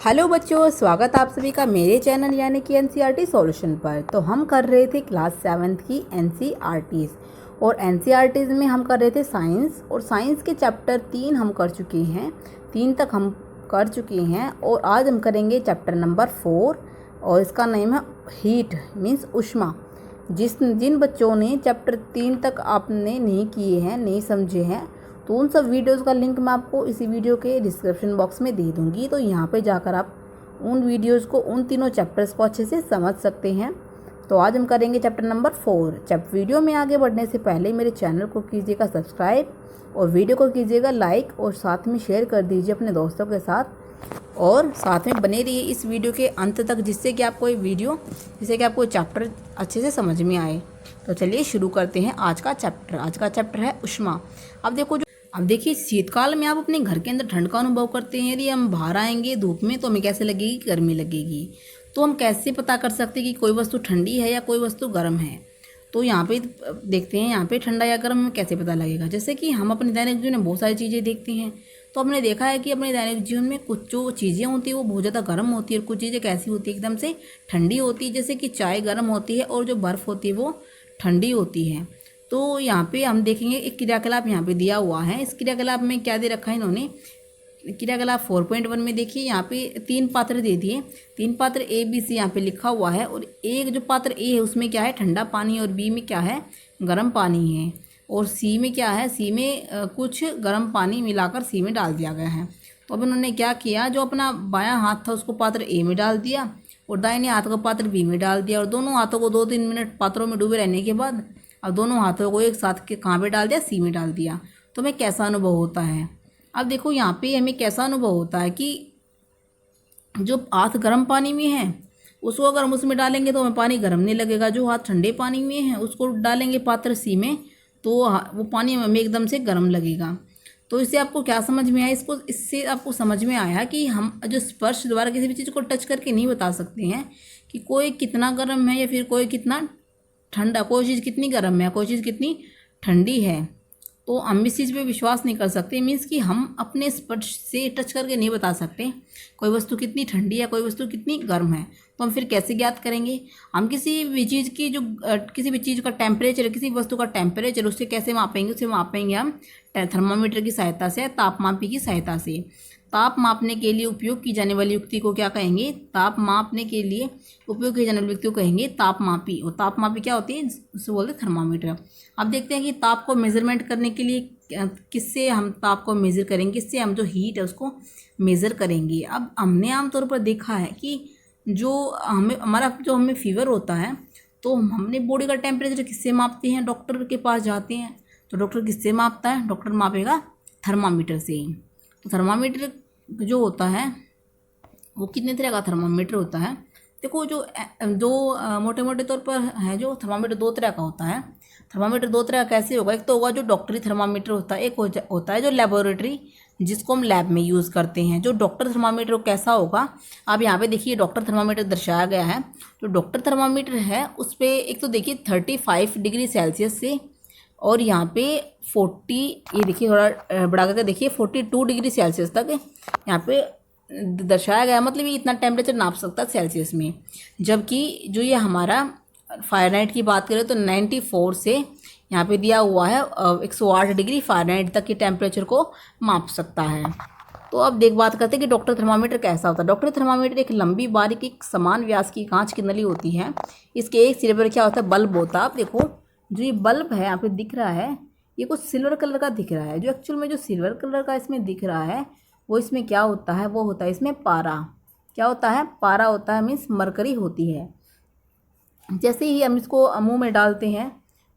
Hello बच्चों, स्वागत आप सभी का मेरे चैनल यानी कि एनसीईआरटी सॉल्यूशन पर। तो हम कर रहे थे क्लास 7th की एनसीईआरटीज़ और एनसीईआरटीज़ में हम कर रहे थे साइंस। और साइंस के चैप्टर 3 हम कर चुके हैं, 3 तक हम कर चुके हैं। और आज हम करेंगे चैप्टर नंबर 4 और इसका नेम है हीट मीन्स ऊष्मा। जिन बच्चों ने चैप्टर 3 तक आपने नहीं किए हैं, नहीं समझे हैं, तो उन सब वीडियोस का लिंक मैं आपको इसी वीडियो के डिस्क्रिप्शन बॉक्स में दे दूँगी। तो यहाँ पे जाकर आप उन वीडियोस को, उन तीनों चैप्टर्स को अच्छे से समझ सकते हैं। तो आज हम करेंगे चैप्टर नंबर 4। जब वीडियो में आगे बढ़ने से पहले मेरे चैनल को कीजिएगा सब्सक्राइब और वीडियो को कीजिएगा लाइक और साथ में शेयर कर दीजिए अपने दोस्तों के साथ। और साथ में बने रहिए इस वीडियो के अंत तक, जिससे कि आपको चैप्टर अच्छे से समझ में आए। तो चलिए शुरू करते हैं आज का चैप्टर। आज का चैप्टर है ऊष्मा। अब देखिए शीतकाल में आप अपने घर के अंदर ठंड का अनुभव करते हैं। यदि हम बाहर आएंगे धूप में तो हमें कैसे लगेगी? गर्मी लगेगी। तो हम कैसे पता कर सकते हैं कि कोई वस्तु ठंडी है या कोई वस्तु गर्म है? तो यहाँ पे देखते हैं, यहाँ पे ठंडा या गर्म हमें कैसे पता लगेगा। जैसे कि हम अपने दैनिक जीवन में बहुत सारी चीज़ें देखते हैं, तो हमने देखा है कि अपने दैनिक जीवन में कुछ जो चीज़ें होती है वो बहुत ज़्यादा गर्म होती है और कुछ चीज़ें कैसी होती है, एकदम से ठंडी होती है। जैसे कि चाय गर्म होती है और जो बर्फ़ होती है वो ठंडी होती है। तो यहाँ पे हम देखेंगे एक क्रियाकलाप यहाँ पे दिया हुआ है। इस क्रियाकलाप में क्या दे रखा है इन्होंने? क्रियाकलाप 4.1 में देखिए यहाँ पे 3 पात्र दे दिए। 3 पात्र ए बी सी यहाँ पे लिखा हुआ है। और एक जो पात्र ए है उसमें क्या है? ठंडा पानी। और बी में क्या है? गर्म पानी है। और सी में क्या है? सी में कुछ गर्म पानी मिलाकर सी में डाल दिया गया है। तो अब इन्होंने क्या किया, जो अपना बायां हाथ था उसको पात्र ए में डाल दिया और दाहिने हाथ को पात्र बी में डाल दिया। और दोनों हाथों को 2-3 मिनट पात्रों में डूबे रहने के बाद अब दोनों हाथों को एक साथ के कहाँ पे डाल दिया? सी में डाल दिया। तो हमें कैसा अनुभव होता है? अब देखो यहाँ पे हमें कैसा अनुभव होता है कि जो हाथ गर्म पानी में है उसको अगर हम उसमें डालेंगे तो हमें पानी गर्म नहीं लगेगा। जो हाथ ठंडे पानी में है उसको डालेंगे पात्र सी में तो वो पानी हमें एकदम से गर्म लगेगा। तो इससे आपको क्या समझ में आया? इससे आपको समझ में आया कि हम जो स्पर्श द्वारा किसी भी चीज़ को टच करके नहीं बता सकते हैं कि कोई कितना गर्म है या फिर कोई कितना ठंडा, कोई चीज़ कितनी गर्म है, कोई चीज़ कितनी ठंडी है। तो हम इस चीज़ पे विश्वास नहीं कर सकते। मीन्स कि हम अपने स्पर्श से टच करके नहीं बता सकते कोई वस्तु कितनी ठंडी है, कोई वस्तु कितनी गर्म है। तो हम फिर कैसे ज्ञात करेंगे? हम किसी भी चीज़ का टेम्परेचर, किसी वस्तु का टेम्परेचर उससे कैसे मापेंगे? उसे मापेंगे हम थर्मामीटर की सहायता से, तापमापी की सहायता से। ताप मापने के लिए उपयोग की जाने वाली युक्ति को क्या कहेंगे? ताप मापने के लिए उपयोग की जाने वाली युक्ति को कहेंगे तापमापी। और तापमापी क्या होती है? उसे बोलते हैं थर्मामीटर। अब देखते हैं कि ताप को मेजरमेंट करने के लिए किससे हम ताप को मेज़र करेंगे, किससे हम जो हीट है उसको मेज़र करेंगे। अब हमने आमतौर पर देखा है कि हमें फीवर होता है तो हमने बॉडी का टेम्परेचर किससे मापते हैं? डॉक्टर के पास जाते हैं। तो डॉक्टर किससे मापता है? डॉक्टर मापेगा थर्मामीटर से। तो थर्मामीटर जो होता है वो कितने तरह का थर्मामीटर होता है? देखो जो मोटे मोटे तौर पर है, जो थर्मामीटर 2 तरह का होता है। थर्मामीटर 2 तरह का कैसे होगा? एक तो होगा जो डॉक्टरी थर्मामीटर होता है, एक होता है जो लेबोरेटरी, जिसको हम लैब में यूज़ करते हैं। जो डॉक्टर थर्मामीटर कैसा होगा? आप यहाँ पे देखिए डॉक्टर थर्मामीटर दर्शाया गया है। जो डॉक्टर थर्मामीटर है उस पर एक तो देखिए 35 डिग्री सेल्सियस से और यहाँ पे 40, ये देखिए थोड़ा बढ़ा करके देखिए 42 डिग्री सेल्सियस तक यहाँ पे दर्शाया गया। मतलब ये इतना टेम्परेचर नाप सकता है सेल्सियस में। जबकि जो ये हमारा फ़ारेनहाइट की बात करें तो 94 से यहाँ पे दिया हुआ है 108 डिग्री फ़ारेनहाइट तक के टेम्परेचर को माप सकता है। तो अब बात करते हैं कि डॉक्टर थर्मामीटर कैसा होता है। डॉक्टर थर्मामीटर एक लंबी बारीक एक समान व्यास की कांच की नली होती है। इसके एक सिरे पर क्या होता है? बल्ब होता है। आप देखो जो ये बल्ब है यहाँ पे दिख रहा है, ये कुछ सिल्वर कलर का दिख रहा है। जो एक्चुअल में जो सिल्वर कलर का इसमें दिख रहा है वो इसमें क्या होता है? वो होता है इसमें पारा। क्या होता है? पारा होता है, मीन्स मरकरी होती है। जैसे ही हम इसको मुंह में डालते हैं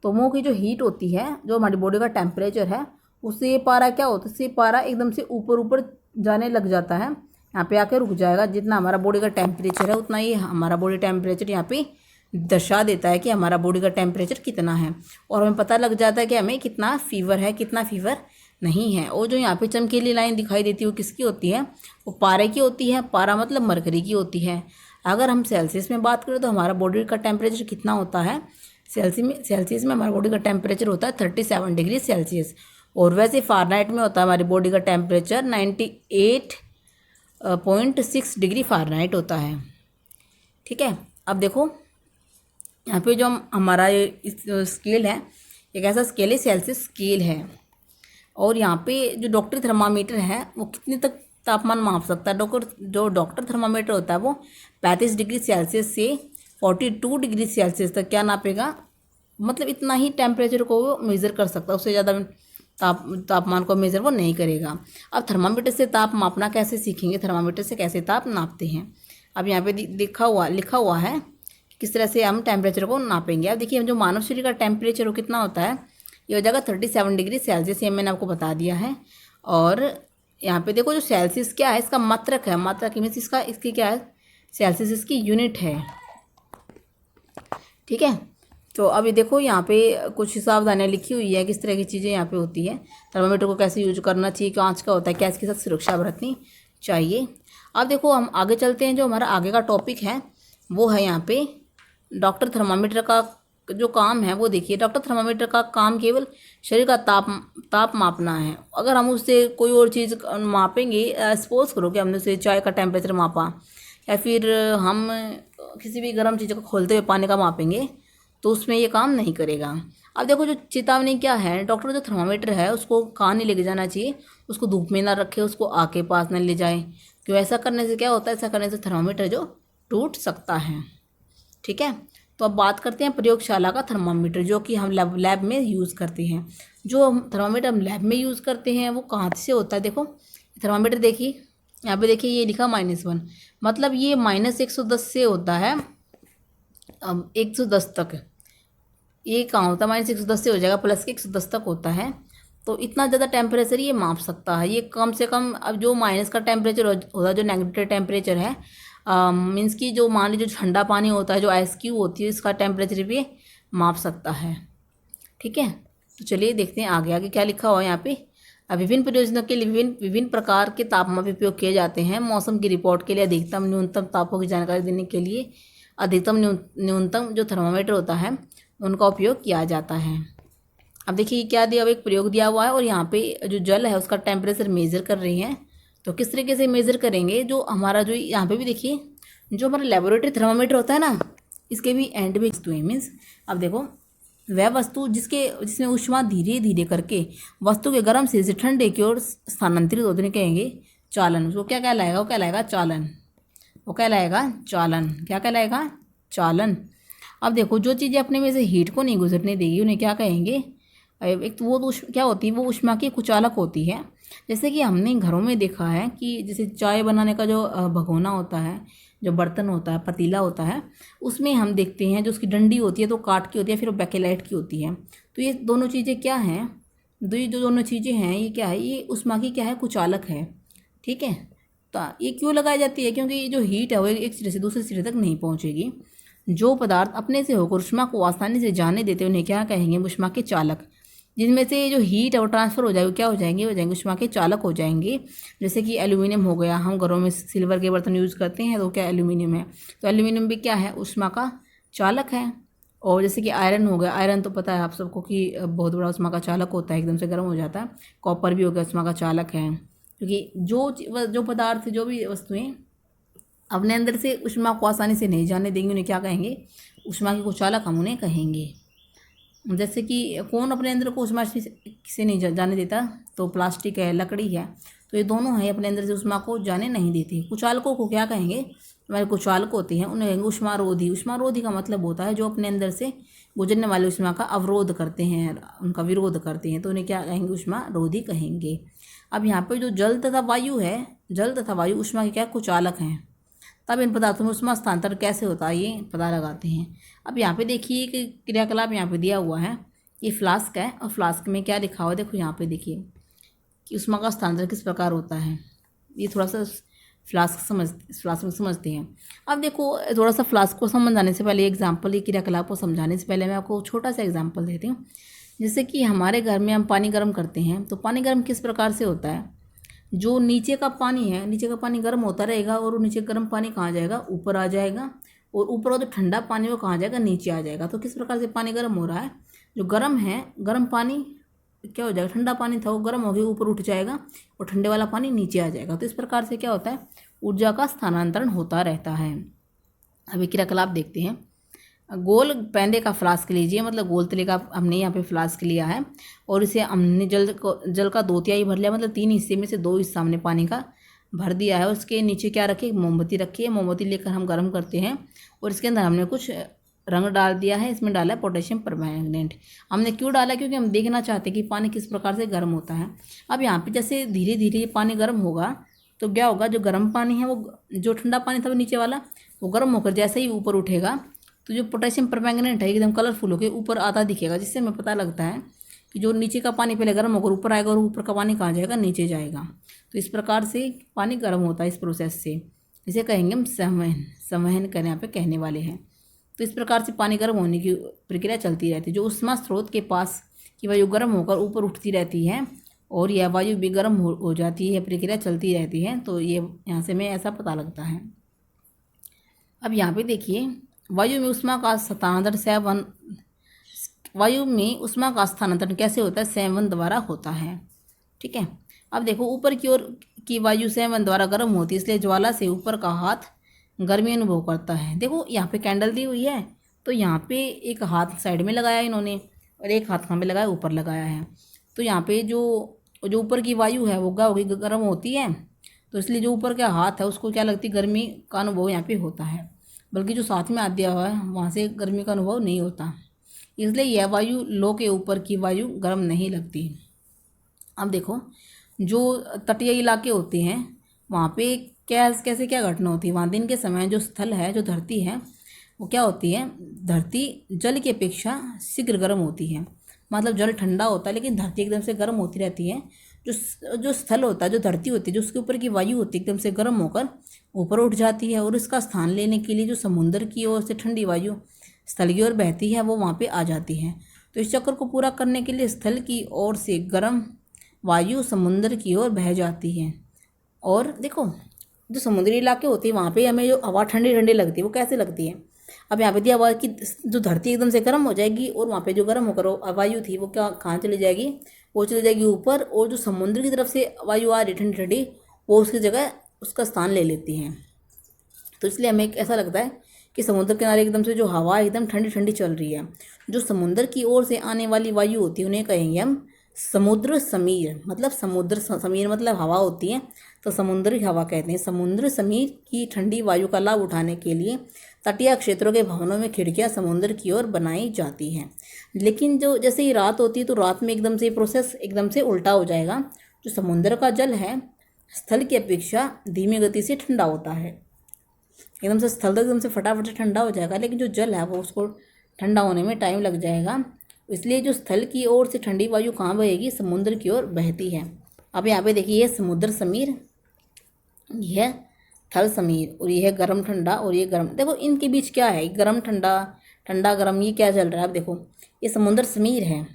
तो मुंह की जो हीट होती है, जो हमारी बॉडी का टेम्परेचर है, उससे ये पारा क्या होता है? इससे पारा एकदम से ऊपर ऊपर जाने लग जाता है। यहाँ पे आके रुक जाएगा। जितना हमारा बॉडी का टेम्परेचर है उतना ही हमारा बॉडी टेम्परेचर यहाँ पे दर्शा देता है कि हमारा बॉडी का टेम्परेचर कितना है। और हमें पता लग जाता है कि हमें कितना फीवर है, कितना फीवर नहीं है। और जो यहाँ पे चमकीली लाइन दिखाई देती है वो किसकी होती है? वो पारे की होती है। पारा मतलब मरकरी की होती है। अगर हम सेल्सियस में बात करें तो हमारा बॉडी का टेम्परेचर कितना होता है? सेल्सियस में हमारा बॉडी का टेम्परेचर होता है 37 डिग्री सेल्सियस। और वैसे फ़ारेनहाइट में होता है हमारी बॉडी का टेम्परेचर 98 0.6 डिग्री फ़ारेनहाइट होता है। ठीक है, अब देखो यहाँ पे जो हमारा इस स्केल है, एक ऐसा स्केल है, सेल्सियस स्केल है। और यहाँ पे जो डॉक्टर थर्मामीटर है वो कितने तक तापमान माप सकता है। डॉक्टर थर्मामीटर होता है वो 35 डिग्री सेल्सियस से 42 डिग्री सेल्सियस तक क्या नापेगा, मतलब इतना ही टेम्परेचर को वो मेज़र कर सकता है, उससे ज़्यादा तापमान को मेज़र वो नहीं करेगा। अब थर्मामीटर से ताप मापना कैसे सीखेंगे, थर्मामीटर से कैसे ताप नापते हैं। अब यहाँ पे लिखा हुआ है किस तरह से हम टेम्परेचर को नापेंगे। अब देखिए जो मानव शरीर का टेम्परेचर वो कितना होता है, ये हो जाएगा 37 डिग्री सेल्सियस, ये मैंने आपको बता दिया है। और यहाँ पे देखो जो सेल्सियस क्या है, इसका मात्रक है, मात्रक मीन्स इसकी क्या है, सेल्सियस इसकी यूनिट है। ठीक है, तो अभी देखो यहाँ पे कुछ सावधानियाँ लिखी हुई है, किस तरह की चीज़ें यहाँ पे होती है, थर्मामीटर को कैसे यूज करना चाहिए, कांच का होता है, क्या इसके साथ सुरक्षा बरतनी चाहिए। अब देखो हम आगे चलते हैं, जो हमारा आगे का टॉपिक है वो है यहाँ पे डॉक्टर थर्मामीटर का जो काम है वो देखिए। डॉक्टर थर्मामीटर का काम केवल शरीर का ताप मापना है। अगर हम उससे कोई और चीज़ मापेंगे, सपोज करो कि हमने उससे चाय का टेम्परेचर मापा, या फिर हम किसी भी गर्म चीज़ को खोलते हुए पानी का मापेंगे, तो उसमें ये काम नहीं करेगा। अब देखो जो चेतावनी क्या है, डॉक्टर जो थर्मामीटर है उसको कहाँ नहीं लेके जाना चाहिए, उसको धूप में ना रखे, उसको आग के पास ना ले जाए। क्यों, ऐसा करने से क्या होता है, ऐसा करने से थर्मामीटर जो टूट सकता है। ठीक है, तो अब बात करते हैं प्रयोगशाला का थर्मामीटर, जो कि हम लैब में यूज़ करते हैं। जो थर्मामीटर हम लैब में यूज़ करते हैं वो कहाँ से होता है, देखो थर्मामीटर देखिए, यहाँ पे देखिए ये लिखा -1, मतलब ये -110 से होता है 110 तक। ये कहाँ होता है, -110 से हो जाएगा प्लस के 110 तक होता है। तो इतना ज़्यादा टेम्परेचर ये माप सकता है। ये कम से कम, अब जो माइनस का टेम्परेचर होता है, जो नेगेटिव टेम्परेचर है, मीन्स की जो मान लीजिए ठंडा पानी होता है, जो आइस क्यूब होती है, इसका टेम्परेचर भी माप सकता है। ठीक है, तो चलिए देखते हैं आगे आगे क्या लिखा हुआ है यहाँ पे। विभिन्न प्रयोजनों के लिए विभिन्न प्रकार के तापमाप उपयोग किए जाते हैं। मौसम की रिपोर्ट के लिए अधिकतम न्यूनतम तापों की जानकारी देने के लिए अधिकतम न्यूनतम जो थर्मामीटर होता है उनका उपयोग किया जाता है। अब देखिए क्या दिया, अब एक प्रयोग दिया हुआ है और यहाँ पे जो जल है उसका टेम्परेचर मेज़र कर रही हैं। तो किस तरीके से मेज़र करेंगे, जो हमारा जो यहाँ पे भी देखिए जो हमारा लेबोरेटरी थर्मामीटर होता है ना, इसके भी एंड में वस्तुएं, मीन्स अब देखो वह वस्तु जिसमें ऊष्मा धीरे धीरे करके वस्तु के गर्म सिरे से ठंडे की ओर स्थानांतरित होने कहेंगे चालन। उसको क्या कहलाएगा, वो कहलाएगा चालन। वो कहलाएगा चालन, क्या कहलाएगा, चालन। अब देखो जो चीज़ें अपने में से हीट को नहीं गुजरने देगी उन्हें क्या कहेंगे, एक तो वो क्या होती है, वो ऊष्मा की कुचालक होती है। जैसे कि हमने घरों में देखा है कि जैसे चाय बनाने का जो भगोना होता है, जो बर्तन होता है, पतीला होता है, उसमें हम देखते हैं जो उसकी डंडी होती है तो काठ की होती है, फिर वो बैकेलाइट की होती है। तो ये दोनों चीज़ें क्या हैं, जो दोनों चीज़ें हैं ये क्या है, ये ऊष्मा की क्या है, कुचालक है। ठीक है, तो ये क्यों लगाई जाती है, क्योंकि ये जो हीट है वो एक सिरे से दूसरे सिरे तक नहीं पहुँचेगी। जो पदार्थ अपने से होकर ऊष्मा को आसानी से जाने देते हैं उन्हें क्या कहेंगे, ऊष्मा के चालक। जिनमें से जो हीट है वो ट्रांसफ़र हो जाएगी, क्या हो जाएंगे, ऊष्मा के चालक हो जाएंगे। जैसे कि एल्यूमिनियम हो गया, हम घरों में सिल्वर के बर्तन यूज़ करते हैं तो क्या एल्यूमिनियम है, तो एल्यूमिनियम भी क्या है, ऊष्मा का चालक है। और जैसे कि आयरन हो गया, आयरन तो पता है आप सबको कि बहुत बड़ा ऊष्मा का चालक होता है, एकदम से गर्म हो जाता है। कॉपर भी हो गया, ऊष्मा का चालक है। क्योंकि जो पदार्थ, जो भी वस्तुएँ अपने अंदर से ऊष्मा को आसानी से नहीं जाने देंगे उन्हें क्या कहेंगे, ऊष्मा के कुचालक हम उन्हें कहेंगे। जैसे कि कौन अपने अंदर को ऊष्मा से नहीं जाने देता, तो प्लास्टिक है, लकड़ी है, तो ये दोनों हैं अपने अंदर से ऊष्मा को जाने नहीं देती। कुचालकों को क्या कहेंगे, हमारे कुचालक होते हैं उन्हें कहेंगे ऊष्मारोधी। ऊष्मारोधी का मतलब होता है जो अपने अंदर से गुजरने वाले ऊष्मा का अवरोध करते हैं, उनका विरोध करते हैं, तो उन्हें क्या कहेंगे, ऊष्मारोधी कहेंगे। अब यहाँ पर जो जल तथा वायु है, जल तथा वायु ऊष्मा के क्या कुचालक हैं। तब इन पदार्थों में ऊष्मा स्थानांतरण कैसे होता है ये पता लगाते हैं। अब यहाँ पे देखिए कि क्रियाकलाप यहाँ पे दिया हुआ है, ये फ्लास्क है और फ्लास्क में क्या लिखा हुआ है, देखो यहाँ पे देखिए कि ऊष्मा का स्थानांतरण किस प्रकार होता है। ये थोड़ा सा फ्लास्क में समझते हैं। अब देखो थोड़ा सा फ्लास्क को समझाने से पहले एग्जाम्पल, ये क्रियाकलाप को समझाने से पहले मैं आपको छोटा सा एग्जाम्पल देती हूँ। जैसे कि हमारे घर में हम पानी गर्म करते हैं, तो पानी गर्म किस प्रकार से होता है, जो नीचे का पानी है, नीचे का पानी गर्म होता रहेगा और वो नीचे गर्म पानी कहाँ जाएगा, ऊपर आ जाएगा, और ऊपर जो ठंडा पानी वो कहाँ जाएगा, नीचे आ जाएगा। तो किस प्रकार से पानी गर्म हो रहा है, जो गर्म है, गर्म पानी क्या हो जाएगा, ठंडा पानी था वो गर्म हो गया ऊपर उठ जाएगा और ठंडे वाला पानी नीचे आ जाएगा। तो इस प्रकार से क्या होता है, ऊर्जा का स्थानांतरण होता रहता है। अब एक क्रियाकलाप देखते हैं। गोल पैंदे का फ्लास्क लीजिए, मतलब गोल तले का हमने यहाँ पे फ्लास्क लिया है और इसे हमने जल का 2/3 भर लिया, मतलब 3 हिस्से में से 2 हिस्सा हमने पानी का भर दिया है। उसके नीचे क्या रखे, मोमबत्ती रखी है। मोमबत्ती लेकर हम गर्म करते हैं और इसके अंदर हमने कुछ रंग डाल दिया है। इसमें डाला है पोटेशियम परमैंगनेट। हमने क्यों डाला, क्योंकि हम देखना चाहते हैं कि पानी किस प्रकार से गर्म होता है। अब यहाँ पे जैसे धीरे धीरे पानी गर्म होगा तो क्या होगा, जो गर्म पानी है वो, जो ठंडा पानी था वो नीचे वाला, वो गर्म होकर जैसे ही ऊपर उठेगा तो जो पोटेशियम परमैंगनेट है एकदम कलरफुल होकर ऊपर आता दिखेगा, जिससे हमें पता लगता है कि जो नीचे का पानी पहले गर्म होकर ऊपर आएगा और ऊपर का पानी कहाँ जाएगा, नीचे जाएगा। तो इस प्रकार से पानी गर्म होता है इस प्रोसेस से। इसे कहेंगे हम संवहन। संवहन करने यहाँ पे कहने वाले हैं। तो इस प्रकार से पानी गर्म होने की प्रक्रिया चलती रहती है। जो उष्मा स्रोत के पास की वायु गर्म होकर ऊपर उठती रहती है और यह वायु भी गर्म हो जाती है, प्रक्रिया चलती रहती है। तो ये यहाँ से हमें ऐसा पता लगता है। अब यहाँ पे देखिए, वायु में उष्मा का स्थानांतरण वायु में उष्मा का स्थानांतरण कैसे होता है, संवहन द्वारा होता है। ठीक है। अब देखो, ऊपर की ओर की वायु संवहन द्वारा गर्म होती है, इसलिए ज्वाला से ऊपर का हाथ गर्मी अनुभव करता है। देखो यहाँ पे कैंडल दी हुई है, तो यहाँ पे एक हाथ साइड में लगाया इन्होंने और एक हाथ कहाँ पे लगाया, ऊपर लगाया है। तो यहाँ पे जो ऊपर की वायु है वो क्या होगी, गर्म होती है। तो इसलिए जो ऊपर का हाथ है उसको क्या लगती है, गर्मी का अनुभव यहाँ पे होता है। बल्कि जो साथ में हाथ दिया हुआ है वहाँ से गर्मी का अनुभव नहीं होता। इसलिए यह वायु लो के ऊपर की वायु गर्म नहीं लगती। अब देखो, जो तटीय इलाके होते हैं वहाँ पे कैसे क्या घटना होती है। वहाँ दिन के समय जो स्थल है, जो धरती है, वो क्या होती है, धरती जल की अपेक्षा शीघ्र गर्म होती है। मतलब जल ठंडा होता है लेकिन धरती एकदम से गर्म होती रहती है। जो स्थल होता है, जो धरती होती है, जो उसके ऊपर की वायु होती है एकदम से गर्म होकर ऊपर उठ जाती है और इसका स्थान लेने के लिए जो समुद्र की ओर से ठंडी वायु स्थल की ओर बहती है वो वहाँ पे आ जाती है। तो इस चक्कर को पूरा करने के लिए स्थल की ओर से गर्म वायु समुद्र की ओर बह जाती है। और देखो, जो समुद्री इलाके होते हैं वहाँ पे हमें जो हवा ठंडी ठंडी लगती है, वो कैसे लगती है। अब यहाँ पे दिया हुआ कि जो धरती एकदम से गर्म हो जाएगी और वहाँ पे जो गर्म होकर वायु थी वो कहाँ चली जाएगी, वो चली जाएगी ऊपर। और जो समुद्र की तरफ से वायु आ रही ठंडी ठंडी, वो उसकी जगह उसका स्थान ले लेती हैं। तो इसलिए हमें ऐसा लगता है कि समुद्र किनारे एकदम से जो हवा एकदम ठंडी ठंडी चल रही है। जो समुद्र की ओर से आने वाली वायु होती है उन्हें कहेंगे हम समुद्र समीर। मतलब समुद्र समीर मतलब हवा होती है, तो समुद्री हवा कहते हैं। समुद्र समीर की ठंडी वायु का लाभ उठाने के लिए तटीय क्षेत्रों के भवनों में खिड़कियां समुद्र की ओर बनाई जाती हैं। लेकिन जो जैसे ही रात होती है तो रात में एकदम से प्रोसेस एकदम से उल्टा हो जाएगा। जो समुद्र का जल है स्थल की अपेक्षा धीमी गति से ठंडा होता है। एकदम से स्थल तो एकदम से फटाफट से ठंडा हो जाएगा, लेकिन जो जल है वो उसको ठंडा होने में टाइम लग जाएगा। इसलिए जो स्थल की ओर से ठंडी वायु कहाँ बहेगी, समुद्र की ओर बहती है। अब यहाँ पे देखिए, ये समुद्र समीर, यह थल समीर और यह गर्म ठंडा और ये गर्म। देखो इनके बीच क्या है, गर्म ठंडा, ठंडा गर्म, ये क्या चल रहा है। अब देखो, ये समुद्र समीर है।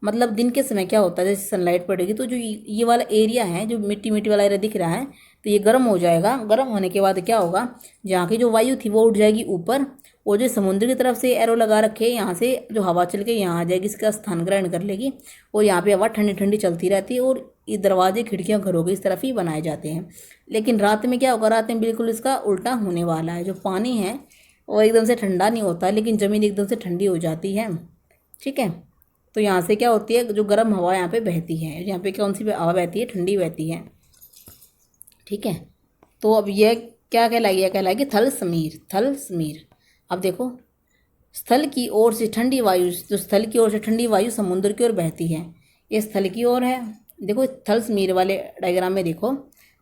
मतलब दिन के समय क्या होता है, जैसे सनलाइट पड़ेगी तो जो ये वाला एरिया है, जो मिट्टी मिट्टी वाला एरिया दिख रहा है, तो ये गर्म हो जाएगा। गर्म होने के बाद क्या होगा, जहाँ की जो वायु थी वो उठ जाएगी ऊपर, और जो समुद्र की तरफ से एरो लगा रखे हैं यहाँ से जो हवा चल के यहाँ आ जाएगी, इसका स्थान ग्रहण कर लेगी और यहाँ पे हवा ठंडी ठंडी चलती रहती है। और ये दरवाजे खिड़कियाँ घरों के इस तरफ ही बनाए जाते हैं। लेकिन रात में क्या होगा, रात में बिल्कुल इसका उल्टा होने वाला है। जो पानी है वो एकदम से ठंडा नहीं होता, लेकिन ज़मीन एकदम से ठंडी हो जाती है। ठीक है। तो यहाँ से क्या होती है, जो गर्म हवा यहाँ पे बहती है, यहाँ पे कौन सी हवा बहती है, ठंडी बहती है। ठीक है। तो अब यह क्या कहलाएगी, यह कहलाएगी थल समीर। थल समीर। अब देखो, स्थल की ओर से ठंडी वायु, जो स्थल की ओर से ठंडी वायु समुद्र की ओर बहती है, ये स्थल की ओर है। देखो थल समीर वाले डायग्राम में देखो,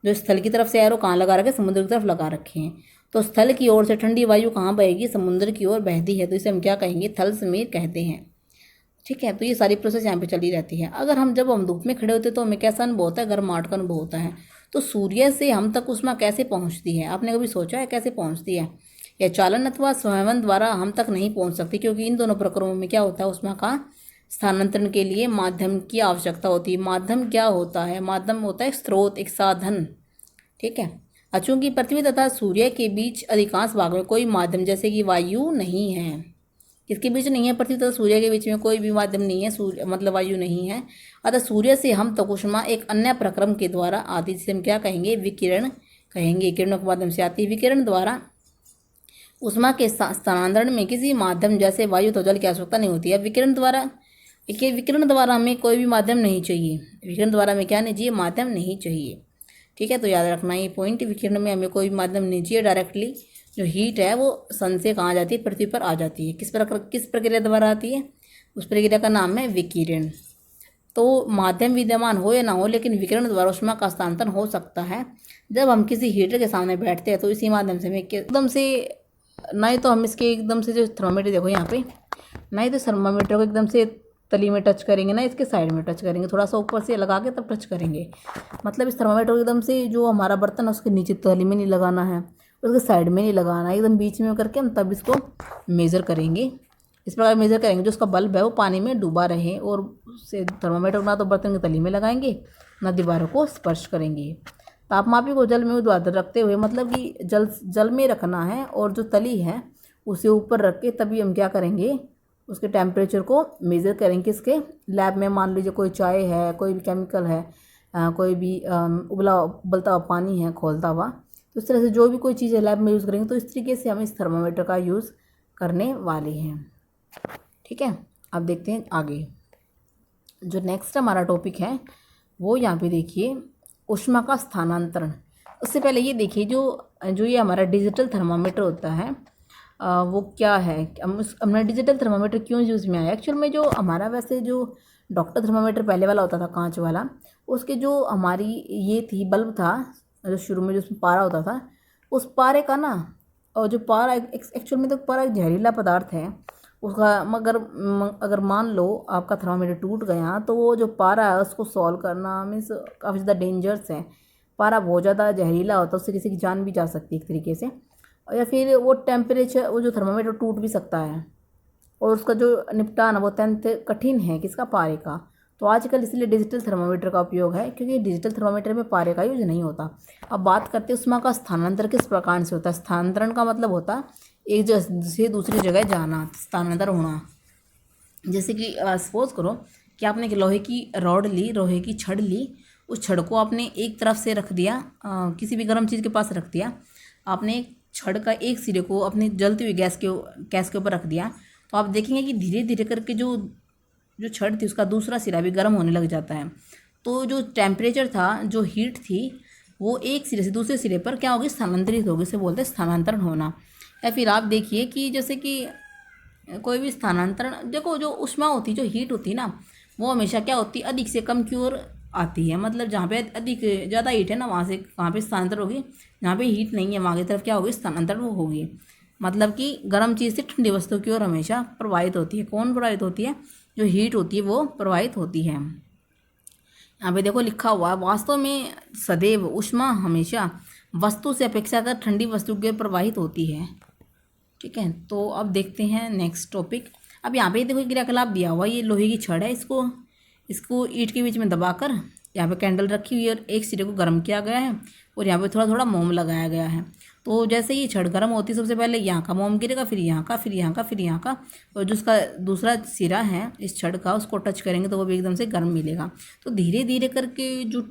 जो स्थल की तरफ से एरो कहाँ लगा रखे, समुद्र की तरफ लगा रखे हैं। तो स्थल की ओर से ठंडी वायु कहाँ बहेगी, समुद्र की ओर बहती है। तो इसे हम क्या कहेंगे, थल समीर कहते हैं। ठीक है। तो ये सारी प्रोसेस यहाँ पे चली रहती है। अगर जब हम धूप में खड़े होते हैं तो हमें कैसा अनुभव होता है, गर्माहट का अनुभव होता है। तो सूर्य से हम तक उष्मा कैसे पहुँचती है, आपने कभी सोचा है कैसे पहुँचती है। यह चालन अथवा संवहन द्वारा हम तक नहीं पहुँच सकती, क्योंकि इन दोनों प्रक्रियाओं में क्या होता है, उष्मा का स्थानांतरण के लिए माध्यम की आवश्यकता होती है। माध्यम क्या होता है, माध्यम होता है स्रोत, एक साधन। ठीक है। चूंकि पृथ्वी तथा सूर्य के बीच अधिकांश भाग में कोई माध्यम जैसे कि वायु नहीं है, किसके बीच नहीं है, पृथ्वी तथा सूर्य के बीच में कोई भी माध्यम नहीं है, सूर्य मतलब वायु नहीं है। अतः सूर्य से हम तक उष्मा एक अन्य प्रक्रम के द्वारा आती, जिसे हम क्या कहेंगे, विकिरण कहेंगे। किरणों के माध्यम से आती है। विकिरण द्वारा ऊष्मा के स्थानांतरण में किसी माध्यम जैसे वायु तो जल की आवश्यकता नहीं होती है। विकिरण द्वारा हमें कोई भी माध्यम नहीं चाहिए। विकिरण द्वारा हमें क्या नहीं चाहिए? माध्यम नहीं चाहिए। ठीक है, तो याद रखना ये पॉइंट। विकिरण में हमें कोई भी माध्यम नहीं चाहिए। डायरेक्टली जो हीट है वो सन से कहाँ आ जाती है? पृथ्वी पर आ जाती है। किस प्रक्रिया द्वारा आती है? उस प्रक्रिया का नाम है विकिरण। तो माध्यम विद्यमान हो या ना हो, लेकिन विकिरण द्वारा ऊष्मा का हस्तांतरण हो सकता है। जब हम किसी हीटर के सामने बैठते हैं तो इसी माध्यम से हमें एकदम से, नहीं तो हम इसके एकदम से जो थर्मामीटर देखो यहाँ पे, नहीं तो थर्मामीटर को एकदम से तली में टच करेंगे ना, इसके साइड में टच करेंगे, थोड़ा सा ऊपर से लगा के तब टच करेंगे। मतलब इस थर्मामीटर को एकदम से जो हमारा बर्तन है उसके नीचे तली में नहीं लगाना है, उसके साइड में नहीं लगाना है, एकदम बीच में करके हम तब इसको मेज़र करेंगे। इस प्रकार मेज़र करेंगे जो उसका बल्ब है वो पानी में डूबा रहे, और उससे थर्मामीटर ना तो बर्तन की तली में लगाएंगे ना दीवारों को स्पर्श करेंगे। तापमापी को जल में ऊर्ध्वाधर रखते हुए, मतलब कि जल में रखना है और जो तली है उसे ऊपर रख के तभी हम क्या करेंगे? उसके टेम्परेचर को मेज़र करेंगे। इसके लैब में मान लीजिए कोई चाय है, कोई भी केमिकल है, कोई भी उबलता हुआ पानी है खौलता हुआ, तो इस तरह से जो भी कोई चीज़ है लैब में यूज़ करेंगे। तो इस तरीके से हम इस थर्मामीटर का यूज़ करने वाले हैं। ठीक है, अब देखते हैं आगे। जो नेक्स्ट हमारा टॉपिक है वो यहाँ पे देखिए, ऊष्मा का स्थानांतरण। उससे पहले ये देखिए जो ये हमारा डिजिटल थर्मामीटर होता है वो क्या है? हमने डिजिटल थर्मामीटर क्यों यूज़ में आया? एक्चुअल में जो हमारा वैसे जो डॉक्टर थर्मामीटर पहले वाला होता था कांच वाला, उसके जो हमारी ये थी बल्ब था जो शुरू में जो उसमें पारा होता था, उस पारे का ना, और जो पारा एक्चुअल में तो पारा एक जहरीला पदार्थ है उसका, मगर अगर मान लो आपका थर्मामीटर टूट गया तो वो जो पारा है उसको सॉल्व करना मीन्स काफ़ी ज़्यादा डेंजरस है। पारा बहुत ज़्यादा जहरीला होता है, उससे किसी की जान भी जा सकती है एक तरीके से, या फिर वो टेम्परेचर वो जो थर्मामीटर टूट भी सकता है, और उसका जो निपटान वो अत्यंत कठिन है किसका? पारे का। तो आजकल इसलिए डिजिटल थर्मामीटर का उपयोग है, क्योंकि डिजिटल थर्मामीटर में पारे का यूज नहीं होता। अब बात करते हैं ऊष्मा का स्थानांतरण किस प्रकार से होता है। स्थानांतरण का मतलब होता है एक जगह से दूसरी जगह जाना, स्थानांतर होना। जैसे कि सपोज करो कि आपने एक लोहे की रॉड ली, लोहे की छड़ ली, उस छड़ को आपने एक तरफ से रख दिया, किसी भी गर्म चीज़ के पास रख दिया, आपने छड़ का एक सिरे को अपनी जलती हुई गैस के ऊपर रख दिया, तो आप देखेंगे कि धीरे धीरे करके जो छड़ थी उसका दूसरा सिरा भी गर्म होने लग जाता है। तो जो टेम्परेचर था, जो हीट थी, वो एक सिरे से दूसरे सिरे पर क्या होगी? स्थानांतरित होगी। इसे बोलते हैं स्थानांतरण होना। या फिर आप देखिए कि जैसे कि कोई भी स्थानांतरण, देखो जो ऊष्मा होती है, जो हीट होती है ना, वो हमेशा क्या होती है? अधिक से कम की ओर आती है। मतलब जहाँ पे अधिक ज़्यादा हीट है ना, वहाँ से कहाँ पे स्थानांतरण होगी? जहाँ पे हीट नहीं है वहाँ की तरफ क्या होगी? स्थानांतरण वो होगी। मतलब कि गर्म चीज़ से ठंडी वस्तु की ओर हमेशा प्रवाहित होती है। कौन प्रवाहित होती है? जो हीट होती है वो प्रवाहित होती है। यहाँ पे देखो लिखा हुआ है, वास्तव में सदैव ऊष्मा हमेशा वस्तु से अपेक्षाकृत ठंडी वस्तु की ओर प्रवाहित होती है। ठीक है, तो अब देखते हैं नेक्स्ट टॉपिक। अब यहाँ पे देखो क्रियाकलाप दिया हुआ, ये लोहे की छड़ है, इसको ईंट के बीच में दबाकर यहाँ पे कैंडल रखी हुई है और एक सिरे को गर्म किया गया है, और यहाँ पे थोड़ा थोड़ा मोम लगाया गया है। तो जैसे ये छड़ गर्म होती है, सबसे पहले यहाँ का मोम गिरेगा, फिर यहाँ का, फिर यहाँ का, फिर यहाँ का, और जो उसका दूसरा सिरा है इस छड़ का, उसको टच करेंगे तो वो भी एकदम से गर्म मिलेगा। तो धीरे धीरे करके जो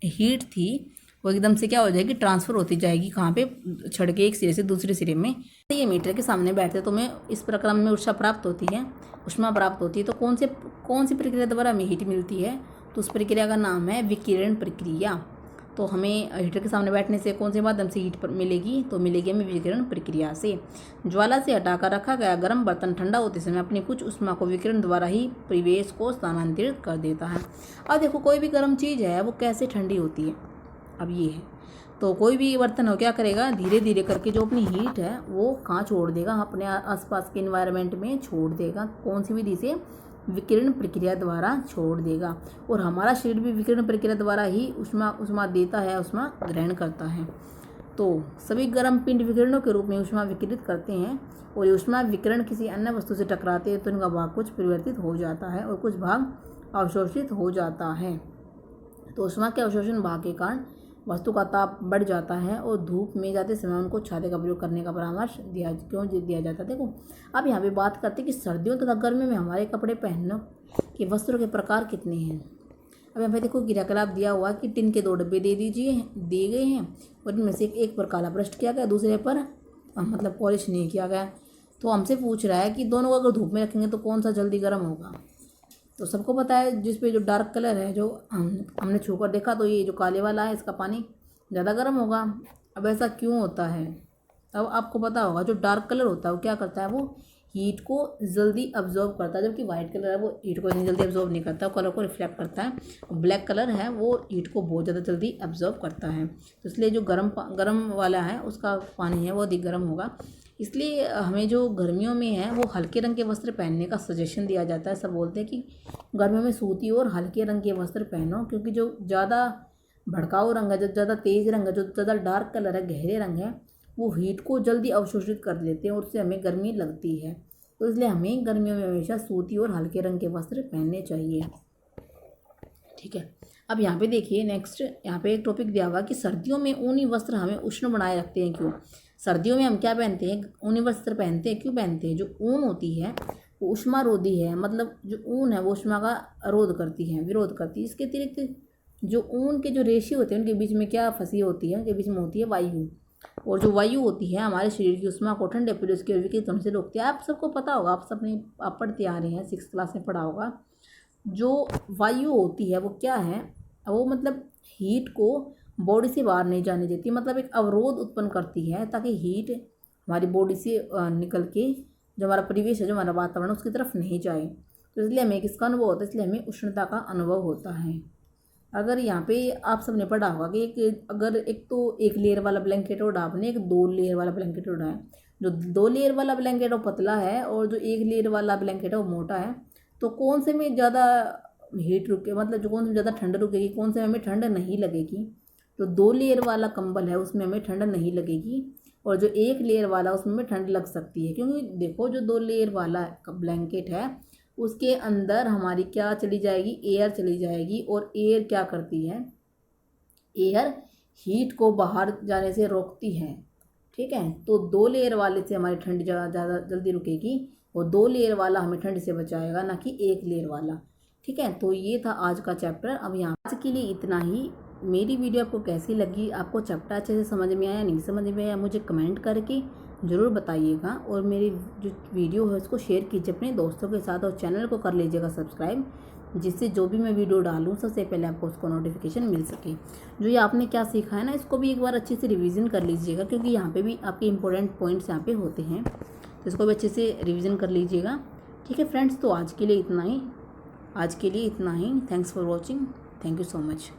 हीट थी वो एकदम से क्या हो जाएगी? ट्रांसफ़र होती जाएगी। कहाँ पे? छड़ के एक सिरे से दूसरे सिरे में। ये मीटर के सामने बैठते तो हमें इस प्रक्रम में ऊष्मा प्राप्त होती है, ऊष्मा प्राप्त होती है। तो कौन सी प्रक्रिया द्वारा हमें हीट मिलती है? तो उस प्रक्रिया का नाम है विकिरण प्रक्रिया। तो हमें हीटर के सामने बैठने से कौन से माध्यम से हीट मिलेगी? तो मिलेगी हमें विकिरण प्रक्रिया से। ज्वाला से हटाकर रखा गया गर्म बर्तन ठंडा होते समय अपनी कुछ ऊष्मा को विकिरण द्वारा ही परिवेश को स्थानांतरित कर देता है। अब देखो कोई भी गर्म चीज़ है वो कैसे ठंडी होती है? अब ये है, तो कोई भी बर्तन हो क्या करेगा? धीरे धीरे करके जो अपनी हीट है वो कहाँ छोड़ देगा? अपने आसपास के इन्वायरमेंट में छोड़ देगा। कौन सी विधि से? विकिरण प्रक्रिया द्वारा छोड़ देगा। और हमारा शरीर भी विकिरण प्रक्रिया द्वारा ही ऊष्मा देता है, ऊष्मा ग्रहण करता है। तो सभी गर्म पिंड विकिरणों के रूप में ऊष्मा विकिरित करते हैं, और ये ऊष्मा विकिरण किसी अन्य वस्तु से टकराते हैं तो इनका भाग कुछ परिवर्तित हो जाता है और कुछ भाग अवशोषित हो जाता है। तो ऊष्मा के अवशोषण भाग के कारण वस्तु का ताप बढ़ जाता है, और धूप में जाते समय उनको छाते का प्रयोग करने का परामर्श दिया जाता है। देखो अब यहाँ पे बात करते हैं कि सर्दियों तथा गर्मियों में हमारे कपड़े पहनने के वस्त्रों के प्रकार कितने हैं। अब यहाँ पे देखो क्रियाकलाप दिया हुआ कि टिन के 2 डब्बे दिए गए हैं और इनमें से एक पर काला ब्रश किया गया, दूसरे पर मतलब पॉलिश नहीं किया गया। तो हमसे पूछ रहा है कि दोनों को अगर धूप में रखेंगे तो कौन सा जल्दी गर्म होगा। तो सबको पता है जिस पे जो डार्क कलर है, जो हमने छू कर देखा तो ये जो काले वाला है इसका पानी ज़्यादा गर्म होगा। अब ऐसा क्यों होता है? अब आपको पता होगा जो डार्क कलर होता है वो क्या करता है, वो हीट को जल्दी अब्जॉर्ब करता है, जबकि वाइट कलर है वो हीट को इतनी जल्दी अब्जॉर्ब नहीं करता, वो कलर को रिफ्लेक्ट करता है। ब्लैक कलर है वो हीट को बहुत ज़्यादा जल्दी अब्जॉर्ब करता है। तो इसलिए जो गर्म वाला है उसका पानी है वो अधिक गर्म होगा। इसलिए हमें जो गर्मियों में है वो हल्के रंग के वस्त्र पहनने का सजेशन दिया जाता है। सब बोलते हैं कि गर्मियों में सूती और हल्के रंग के वस्त्र पहनो, क्योंकि जो ज़्यादा भड़काऊ रंग है, जो ज़्यादा तेज़ रंग है, जो ज़्यादा डार्क कलर है, गहरे रंग है, वो हीट को जल्दी अवशोषित कर लेते हैं और उससे हमें गर्मी लगती है। तो इसलिए हमें गर्मियों में हमेशा सूती और हल्के रंग के वस्त्र पहनने चाहिए। ठीक है, अब यहाँ पे देखिए नेक्स्ट, यहाँ पे एक टॉपिक दिया हुआ कि सर्दियों में ऊनी वस्त्र हमें उष्ण बनाए रखते हैं क्यों। सर्दियों में हम क्या पहनते हैं, ऊनी वस्त्र पहनते हैं। क्यों पहनते हैं? जो ऊन होती है वो ऊष्मारोधी है, मतलब जो ऊन है वो ऊष्मा का विरोध करती है। इसके अतिरिक्त जो ऊन के जो रेशे होते हैं उनके बीच में क्या फंसी होती है, उनके बीच में होती है वायु, और जो वायु होती है हमारे शरीर की ऊष्मा को ठंडे पुलिस के विकिरण होने से रोकती है। आप सबको पता होगा, आप पढ़ते आ रहे हैं, 6th क्लास में पढ़ा होगा। जो वायु होती है वो क्या है, वो मतलब हीट को बॉडी से बाहर नहीं जाने देती, मतलब एक अवरोध उत्पन्न करती है ताकि हीट हमारी बॉडी से निकल के जो हमारा परिवेश है, जो हमारा वातावरण उसकी तरफ नहीं जाए। तो इसलिए हमें किसका अनुभव होता है, इसलिए हमें उष्णता का अनुभव होता है। अगर यहाँ पे आप सबने पढ़ा होगा कि अगर एक लेयर वाला ब्लैंकेट ओढ़ा आपने, एक 2 लेयर वाला ब्लैंकेट ओढ़ा है, जो 2 लेयर वाला ब्लैंकेट वो पतला है और जो 1 लेयर वाला ब्लैंकेट है वो मोटा है, तो कौन से में ज़्यादा हीट रुके, मतलब जो कौन से ज़्यादा ठंड रुकेगी, कौन से में हमें ठंड नहीं लगेगी। जो 2 लेयर वाला कंबल है उसमें हमें ठंड नहीं लगेगी, और जो 1 लेयर वाला उसमें हमें ठंड लग सकती है। क्योंकि देखो जो 2 लेयर वाला ब्लैंकेट है उसके अंदर हमारी क्या चली जाएगी, एयर चली जाएगी, और एयर क्या करती है, एयर हीट को बाहर जाने से रोकती है। ठीक है, तो 2 लेयर वाले से हमारी ठंड ज़्यादा जल्दी रुकेगी, और 2 लेयर वाला हमें ठंड से बचाएगा, ना कि 1 लेयर वाला। ठीक है, तो ये था आज का चैप्टर। अब यहाँ आज के लिए इतना ही। मेरी वीडियो आपको कैसी लगी, आपको चैप्टर अच्छे से समझ में आया, नहीं समझ में आया, मुझे कमेंट करके ज़रूर बताइएगा। और मेरी जो वीडियो है उसको शेयर कीजिए अपने दोस्तों के साथ, और चैनल को कर लीजिएगा सब्सक्राइब, जिससे जो भी मैं वीडियो डालूँ सबसे पहले आपको उसको नोटिफिकेशन मिल सके। जो ये आपने क्या सीखा है ना, इसको भी एक बार अच्छे से रिवीजन कर लीजिएगा, क्योंकि यहाँ पे भी आपके इंपॉर्टेंट पॉइंट्स यहाँ पे होते हैं, तो इसको भी अच्छे से रिवीजन कर लीजिएगा। ठीक है फ्रेंड्स, तो आज के लिए इतना ही। Thanks for watching. Thank you so much.